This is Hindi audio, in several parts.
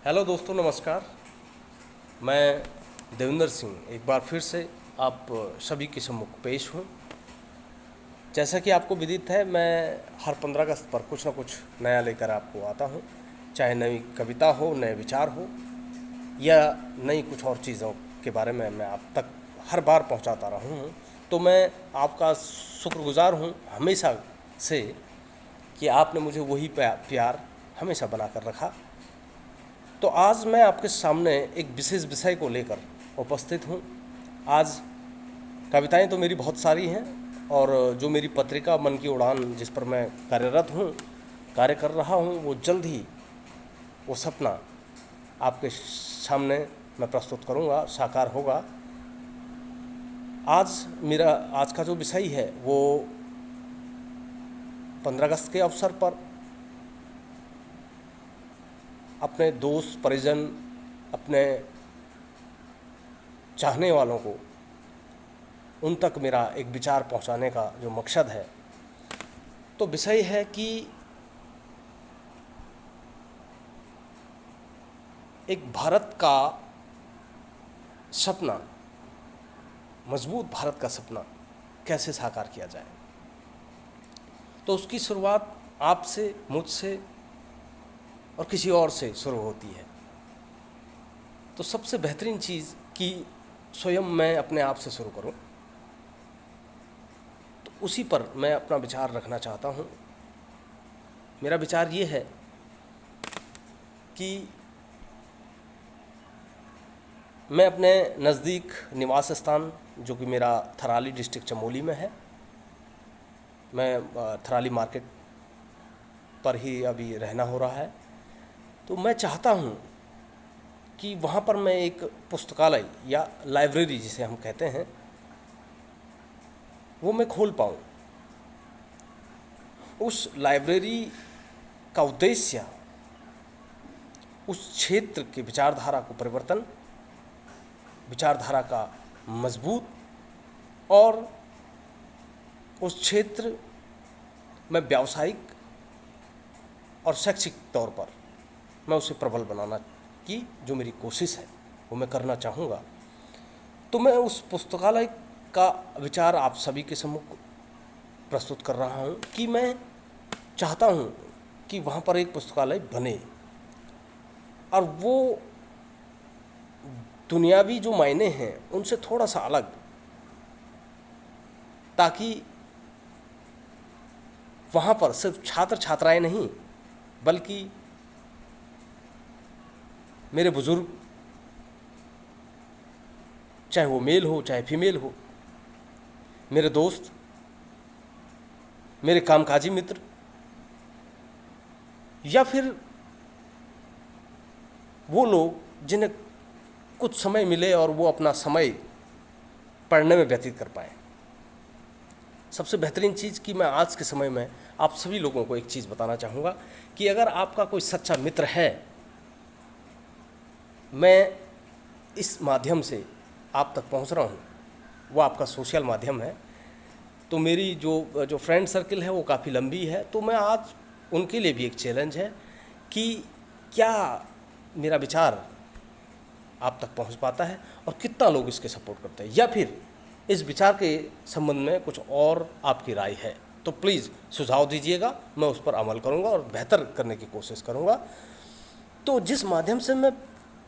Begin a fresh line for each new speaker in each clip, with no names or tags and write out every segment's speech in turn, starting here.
हेलो दोस्तों, नमस्कार। मैं देवेंद्र सिंह एक बार फिर से आप सभी के सम्मुख पेश हूँ। जैसा कि आपको विदित है, मैं हर 15 अगस्त पर कुछ ना कुछ नया लेकर आपको आता हूँ। चाहे नई कविता हो, नए विचार हो या नई कुछ और चीज़ों के बारे में मैं आप तक हर बार पहुँचाता रहा हूँ। तो मैं आपका शुक्रगुजार हूँ हमेशा से कि आपने मुझे वही प्यार हमेशा बना कर रखा। तो आज मैं आपके सामने एक विशेष विषय को लेकर उपस्थित हूँ। आज कविताएं तो मेरी बहुत सारी हैं और जो मेरी पत्रिका मन की उड़ान जिस पर मैं कार्यरत हूँ, कार्य कर रहा हूँ, वो जल्द ही वो सपना आपके सामने मैं प्रस्तुत करूँगा, साकार होगा। आज का जो विषय है वो 15 अगस्त के अवसर पर अपने दोस्त परिजन, अपने चाहने वालों को उन तक मेरा एक विचार पहुंचाने का जो मकसद है। तो विषय है कि एक भारत का सपना, मजबूत भारत का सपना कैसे साकार किया जाए। तो उसकी शुरुआत आपसे, मुझसे और किसी और से शुरू होती है। तो सबसे बेहतरीन चीज़ कि स्वयं मैं अपने आप से शुरू करूं। तो उसी पर मैं अपना विचार रखना चाहता हूं। मेरा विचार ये है कि मैं अपने नज़दीक निवास स्थान, जो कि मेरा थराली डिस्ट्रिक्ट चमोली में है, मैं थराली मार्केट पर ही अभी रहना हो रहा है। तो मैं चाहता हूँ कि वहाँ पर मैं एक पुस्तकालय या लाइब्रेरी जिसे हम कहते हैं, वो मैं खोल पाऊँ। उस लाइब्रेरी का उद्देश्य उस क्षेत्र की विचारधारा को परिवर्तन, विचारधारा का मजबूत और उस क्षेत्र में व्यावसायिक और शैक्षिक तौर पर मैं उसे प्रबल बनाना की जो मेरी कोशिश है वो मैं करना चाहूँगा। तो मैं उस पुस्तकालय का विचार आप सभी के सम्मुख प्रस्तुत कर रहा हूँ कि मैं चाहता हूँ कि वहाँ पर एक पुस्तकालय बने और वो दुनियावी जो मायने हैं उनसे थोड़ा सा अलग, ताकि वहाँ पर सिर्फ छात्र छात्राएं नहीं बल्कि मेरे बुज़ुर्ग, चाहे वो मेल हो चाहे फीमेल हो, मेरे दोस्त, मेरे कामकाजी मित्र, या फिर वो लोग जिन्हें कुछ समय मिले और वो अपना समय पढ़ने में व्यतीत कर पाएँ। सबसे बेहतरीन चीज़ कि मैं आज के समय में आप सभी लोगों को एक चीज़ बताना चाहूँगा कि अगर आपका कोई सच्चा मित्र है, मैं इस माध्यम से आप तक पहुंच रहा हूं, वो आपका सोशल माध्यम है। तो मेरी जो फ्रेंड सर्किल है वो काफ़ी लंबी है। तो मैं आज उनके लिए भी एक चैलेंज है कि क्या मेरा विचार आप तक पहुंच पाता है और कितना लोग इसके सपोर्ट करते हैं, या फिर इस विचार के संबंध में कुछ और आपकी राय है। तो प्लीज़ सुझाव दीजिएगा, मैं उस पर अमल करूँगा और बेहतर करने की कोशिश करूँगा। तो जिस माध्यम से मैं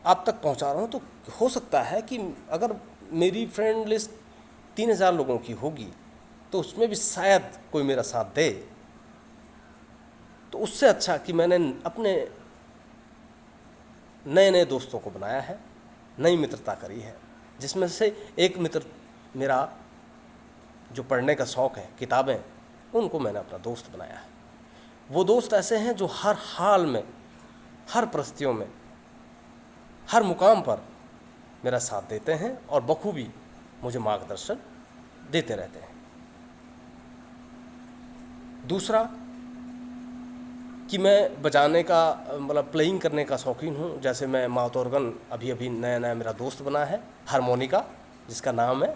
आप तक पहुंचा रहा हूं, तो हो सकता है कि अगर मेरी फ्रेंड लिस्ट 3000 लोगों की होगी तो उसमें भी शायद कोई मेरा साथ दे। तो उससे अच्छा कि मैंने अपने नए नए दोस्तों को बनाया है, नई मित्रता करी है, जिसमें से एक मित्र मेरा जो पढ़ने का शौक़ है, किताबें, उनको मैंने अपना दोस्त बनाया है। वो दोस्त ऐसे हैं जो हर हाल में, हर परिस्थितियों में, हर मुकाम पर मेरा साथ देते हैं और बखूबी मुझे मार्गदर्शन देते रहते हैं। दूसरा कि मैं बजाने का मतलब प्लेइंग करने का शौकीन हूँ। जैसे मैं माउथ ऑर्गन अभी नया नया मेरा दोस्त बना है, हारमोनिका जिसका नाम है।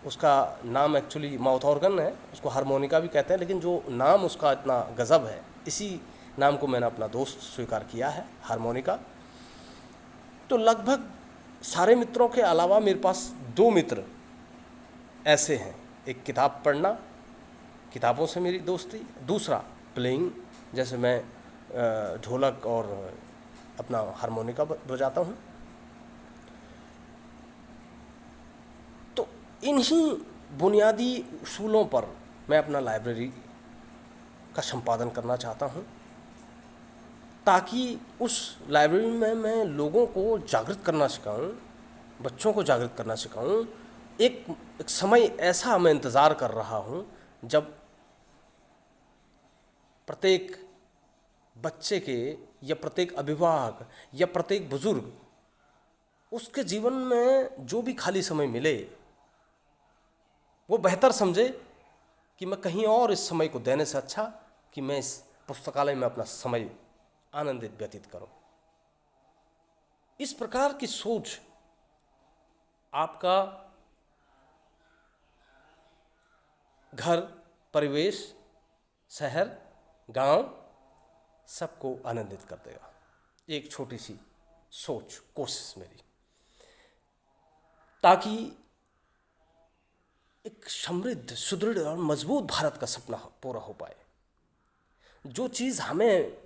उसका नाम एक्चुअली माउथ ऑर्गन है, उसको हारमोनिका भी कहते हैं, लेकिन जो नाम उसका इतना गज़ब है, इसी नाम को मैंने अपना दोस्त स्वीकार किया है, हारमोनिका। तो लगभग सारे मित्रों के अलावा मेरे पास 2 मित्र ऐसे हैं। एक किताब पढ़ना, किताबों से मेरी दोस्ती, दूसरा प्लेइंग, जैसे मैं ढोलक और अपना हारमोनिका बजाता हूँ। तो इन्हीं बुनियादी उसूलों पर मैं अपना लाइब्रेरी का संपादन करना चाहता हूँ, ताकि उस लाइब्रेरी में मैं लोगों को जागृत करना सिखाऊं, बच्चों को जागृत करना सिखाऊं। एक समय ऐसा मैं इंतज़ार कर रहा हूँ जब प्रत्येक बच्चे के या प्रत्येक अभिभावक या प्रत्येक बुजुर्ग उसके जीवन में जो भी खाली समय मिले वो बेहतर समझे कि मैं कहीं और इस समय को देने से अच्छा कि मैं इस पुस्तकालय में अपना समय आनंदित व्यतीत करूं। इस प्रकार की सोच आपका घर, परिवेश, शहर, गांव सबको आनंदित कर देगा। एक छोटी सी सोच, कोशिश मेरी, ताकि एक समृद्ध, सुदृढ़ और मजबूत भारत का सपना पूरा हो पाए। जो चीज़ हमें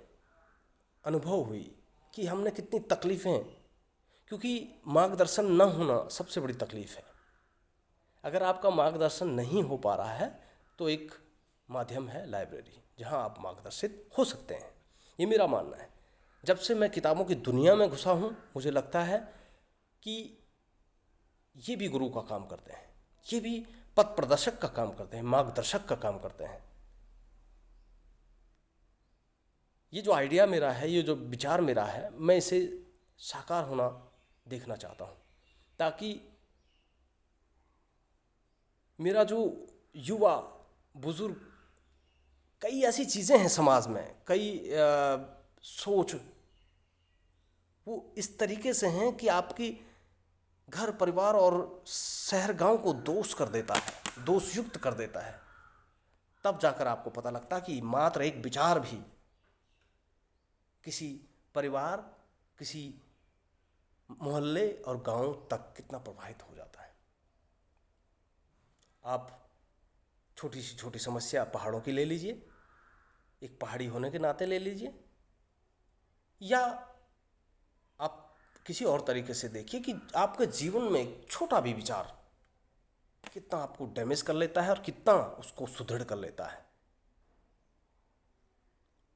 अनुभव हुई कि हमने कितनी तकलीफ़ें, क्योंकि मार्गदर्शन न होना सबसे बड़ी तकलीफ़ है। अगर आपका मार्गदर्शन नहीं हो पा रहा है तो एक माध्यम है लाइब्रेरी, जहां आप मार्गदर्शित हो सकते हैं। ये मेरा मानना है। जब से मैं किताबों की दुनिया में घुसा हूँ, मुझे लगता है कि ये भी गुरु का काम करते हैं, ये भी पथ प्रदर्शक का काम करते हैं, मार्गदर्शक का काम करते हैं। ये जो आइडिया मेरा है, ये जो विचार मेरा है, मैं इसे साकार होना देखना चाहता हूँ, ताकि मेरा जो युवा बुजुर्ग, कई ऐसी चीज़ें हैं समाज में, कई सोच वो इस तरीके से हैं कि आपकी घर, परिवार और शहर, गांव को दोष कर देता है, दोषयुक्त कर देता है। तब जाकर आपको पता लगता कि मात्र एक विचार भी किसी परिवार, किसी मोहल्ले और गांव तक कितना प्रभावित हो जाता है। आप छोटी समस्या पहाड़ों की ले लीजिए, एक पहाड़ी होने के नाते ले लीजिए, या आप किसी और तरीके से देखिए कि आपके जीवन में एक छोटा भी विचार कितना आपको डैमेज कर लेता है और कितना उसको सुदृढ़ कर लेता है।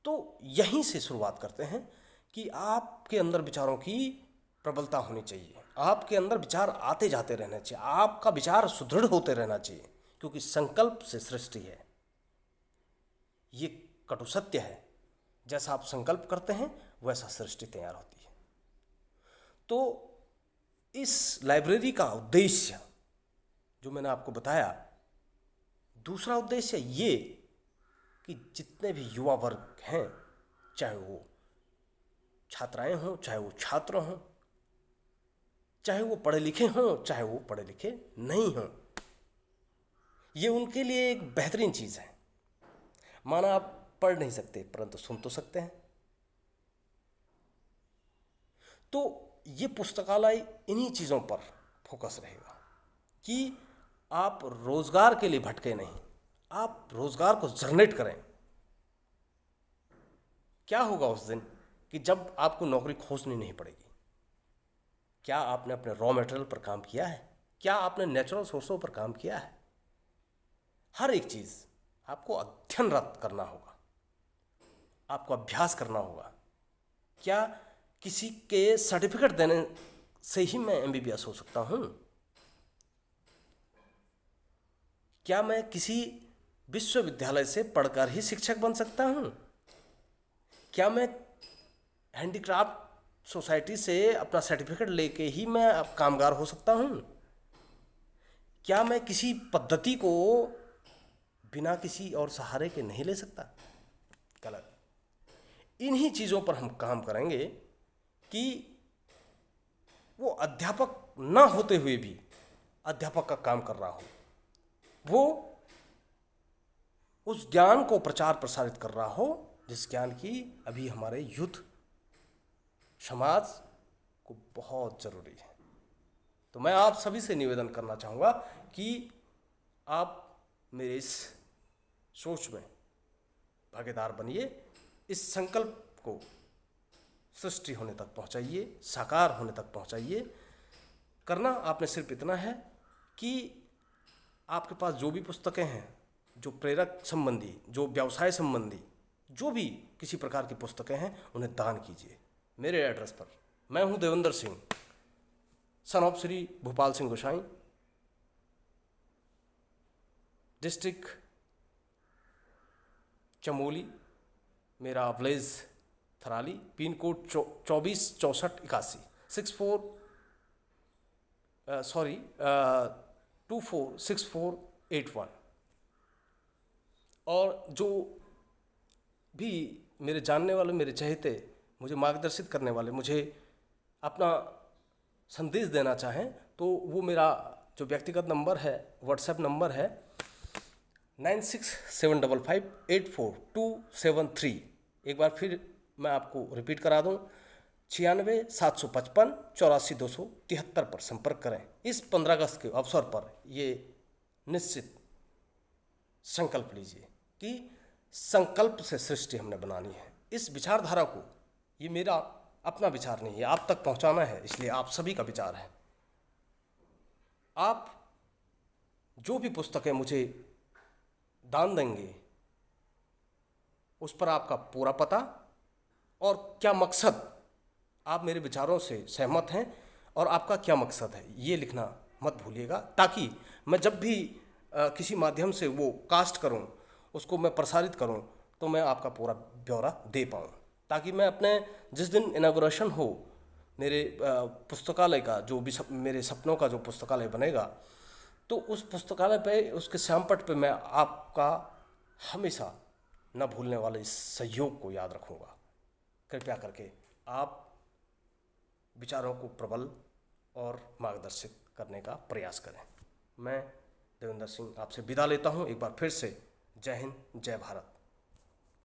तो यहीं से शुरुआत करते हैं कि आपके अंदर विचारों की प्रबलता होनी चाहिए, आपके अंदर विचार आते जाते रहने चाहिए, आपका विचार सुदृढ़ होते रहना चाहिए, क्योंकि संकल्प से सृष्टि है। ये कटु सत्य है, जैसा आप संकल्प करते हैं वैसा सृष्टि तैयार होती है। तो इस लाइब्रेरी का उद्देश्य जो मैंने आपको बताया, दूसरा उद्देश्य ये कि जितने भी युवा वर्ग हैं, चाहे वो छात्राएं हों, चाहे वो छात्र हों, चाहे वो पढ़े लिखे हों, चाहे वो पढ़े लिखे नहीं हों, ये उनके लिए एक बेहतरीन चीज़ है। माना आप पढ़ नहीं सकते परंतु सुन तो सकते हैं। तो ये पुस्तकालय इन्हीं चीज़ों पर फोकस रहेगा कि आप रोज़गार के लिए भटके नहीं, आप रोज़गार को जनरेट करें। क्या होगा उस दिन कि जब आपको नौकरी खोजनी नहीं पड़ेगी? क्या आपने अपने रॉ मटेरियल पर काम किया है? क्या आपने नेचुरल सोर्सों पर काम किया है? हर एक चीज़ आपको अध्ययनरत करना होगा, आपको अभ्यास करना होगा। क्या किसी के सर्टिफिकेट देने से ही मैं MBBS हो सकता हूँ? क्या मैं किसी विश्वविद्यालय से पढ़कर ही शिक्षक बन सकता हूँ? क्या मैं हैंडीक्राफ्ट सोसाइटी से अपना सर्टिफिकेट लेके ही मैं अब कामगार हो सकता हूँ? क्या मैं किसी पद्धति को बिना किसी और सहारे के नहीं ले सकता? गलत। इन्हीं चीज़ों पर हम काम करेंगे कि वो अध्यापक ना होते हुए भी अध्यापक का काम कर रहा हो, वो उस ज्ञान को प्रचार प्रसारित कर रहा हो जिस ज्ञान की अभी हमारे युद्ध समाज को बहुत ज़रूरी है। तो मैं आप सभी से निवेदन करना चाहूँगा कि आप मेरे इस सोच में भागीदार बनिए, इस संकल्प को सृष्टि होने तक पहुँचाइए, साकार होने तक पहुँचाइए। करना आपने सिर्फ इतना है कि आपके पास जो भी पुस्तकें हैं, जो प्रेरक संबंधी, जो व्यवसाय संबंधी, जो भी किसी प्रकार की पुस्तकें हैं, उन्हें दान कीजिए मेरे एड्रेस पर। मैं हूँ Devendra Singh, son of Shri Bhopal Singh Gosai, district Chamoli, मेरा विलेज थराली, पिन कोड 246481 246481। और जो भी मेरे जानने वाले, मेरे चहेते, मुझे मार्गदर्शित करने वाले, मुझे अपना संदेश देना चाहें, तो वो मेरा जो व्यक्तिगत नंबर है, व्हाट्सएप नंबर है 9675584273। एक बार फिर मैं आपको रिपीट करा दूं, 9675548273 पर संपर्क करें। इस 15 अगस्त के अवसर पर ये निश्चित संकल्प लीजिए कि संकल्प से सृष्टि हमने बनानी है। इस विचारधारा को, ये मेरा अपना विचार नहीं है, आप तक पहुंचाना है, इसलिए आप सभी का विचार है। आप जो भी पुस्तकें मुझे दान देंगे, उस पर आपका पूरा पता और क्या मकसद, आप मेरे विचारों से सहमत हैं और आपका क्या मकसद है, ये लिखना मत भूलिएगा, ताकि मैं जब भी किसी माध्यम से वो कास्ट करूं, उसको मैं प्रसारित करूं, तो मैं आपका पूरा ब्यौरा दे पाऊं, ताकि मैं अपने जिस दिन इनॉग्रेशन हो मेरे पुस्तकालय का, जो भी मेरे सपनों का जो पुस्तकालय बनेगा, तो उस पुस्तकालय पे, उसके श्यामपट्ट पे मैं आपका हमेशा न भूलने वाले इस सहयोग को याद रखूँगा। कृपया करके आप विचारों को प्रबल और मार्गदर्शित करने का प्रयास करें। मैं देवेंद्र सिंह आपसे विदा लेता हूँ। एक बार फिर से जय हिंद, जय भारत।